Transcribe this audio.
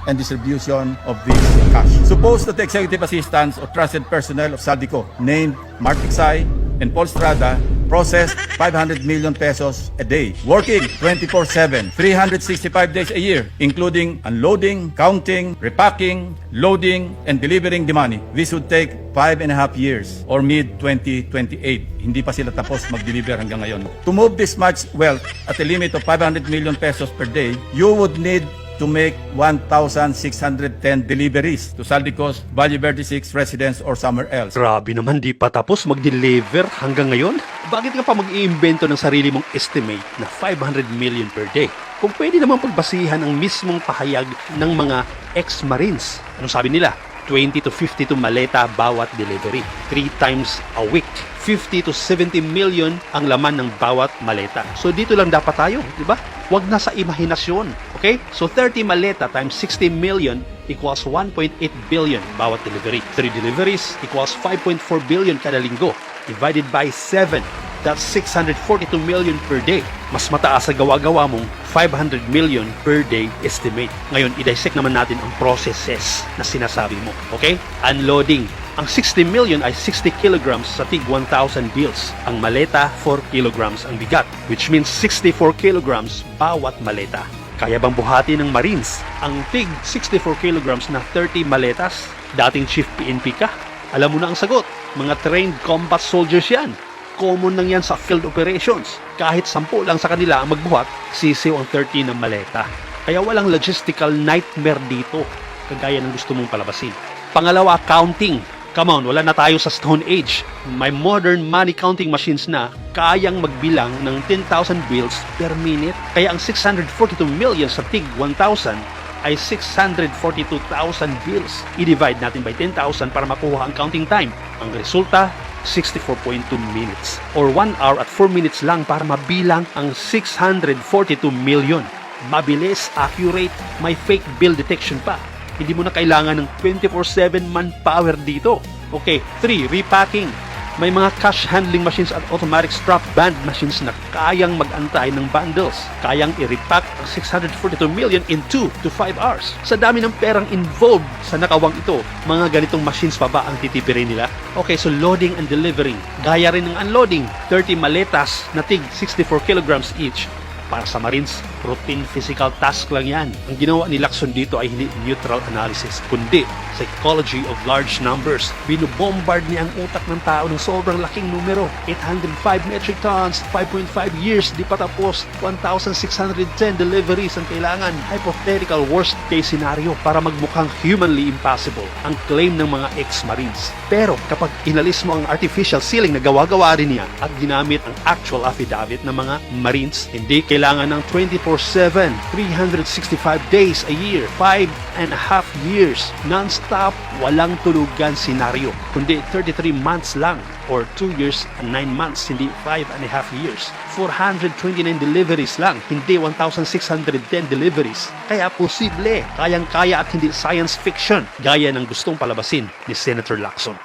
and distribution of this cash. Suppose that the executive assistants or trusted personnel of Saldico, named Mark Tiksay and Paul Strada, processed 500 million pesos a day, working 24/7, 365 days a year, including unloading, counting, repacking, loading, and delivering the money. This would take 5.5 years or mid-2028. Hindi pa sila tapos mag-deliver hanggang ngayon. To move this much wealth at a limit of 500 million pesos per day, you would need to make 1,610 deliveries to Saldico's Valle Verde 6 residence or somewhere else. Grabe naman, di pa tapos mag-deliver hanggang ngayon? Bakit ka pa mag-iimbento ng sarili mong estimate na 500 million per day? Kung pwede naman pagbasihan ang mismong pahayag ng mga ex-marines. Anong sabi nila? 20 to 52 maleta bawat delivery. 3 times a week. 50 to 70 million ang laman ng bawat maleta. So dito lang dapat tayo, di ba? Huwag na sa imahinasyon. Okay? So 30 maleta times 60 million equals 1.8 billion bawat delivery. 3 deliveries equals 5.4 billion kada linggo. Divided by 7. That's 642 million per day. Mas mataas sa gawa-gawa mong 500 million per day estimate. Ngayon, i-dissect naman natin ang processes na sinasabi mo. Okay? Unloading. Ang 60 million ay 60 kilograms sa tig 1,000 bills. Ang maleta, 4 kilograms ang bigat, which means 64 kilograms bawat maleta. Kaya bang buhati ng Marines ang tig 64 kilograms na 30 maletas? Dating Chief PNP ka? Alam mo na ang sagot. Mga trained combat soldiers yan. Common lang yan sa field operations. Kahit 10 lang sa kanila ang magbuhat, sisiw ang 30 na maleta. Kaya walang logistical nightmare dito, kagaya ng gusto mong palabasin. Pangalawa, counting. Come on, wala na tayo sa Stone Age. May modern money counting machines na kayang magbilang ng 10,000 bills per minute. Kaya ang 642 million sa tig 1,000 ay 642,000 bills. I-divide natin by 10,000 para makuha ang counting time. Ang resulta, 64.2 minutes or 1 hour at 4 minutes lang para mabilang ang 642 million. Mabilis, accurate, may fake bill detection pa. Hindi mo na kailangan ng 24/7 manpower dito. Okay, 3. Repacking. May mga cash handling machines at automatic strap band machines na kayang mag-antay ng bundles. Kayang i-repack ang 642 million in 2 to 5 hours. Sa dami ng perang involved sa nakawang ito, mga ganitong machines pa ba ang titipirin nila? Okay, so loading and delivering. Gaya rin ng unloading. 30 maletas na tig 64 kilograms each. Para sa Marines, routine physical task lang yan. Ang ginawa ni Lacson dito ay hindi neutral analysis, kundi psychology of large numbers. Binubombard niya ang utak ng tao ng sobrang laking numero. 805 metric tons, 5.5 years, di pa tapos. 1,610 deliveries ang kailangan. Hypothetical worst case scenario para magmukhang humanly impossible ang claim ng mga ex-Marines. Pero kapag inalis mo ang artificial ceiling na gawa-gawa rin niya at ginamit ang actual affidavit ng mga Marines, hindi kailangan ng 24/7, 365 days a year, 5.5 years, non-stop, walang tulugan senaryo, kundi 33 months lang or 2 years and 9 months, hindi 5.5 years. 429 deliveries lang, hindi 1,610 deliveries. Kaya posible, kayang-kaya at hindi science fiction, gaya ng gustong palabasin ni Senator Lacson.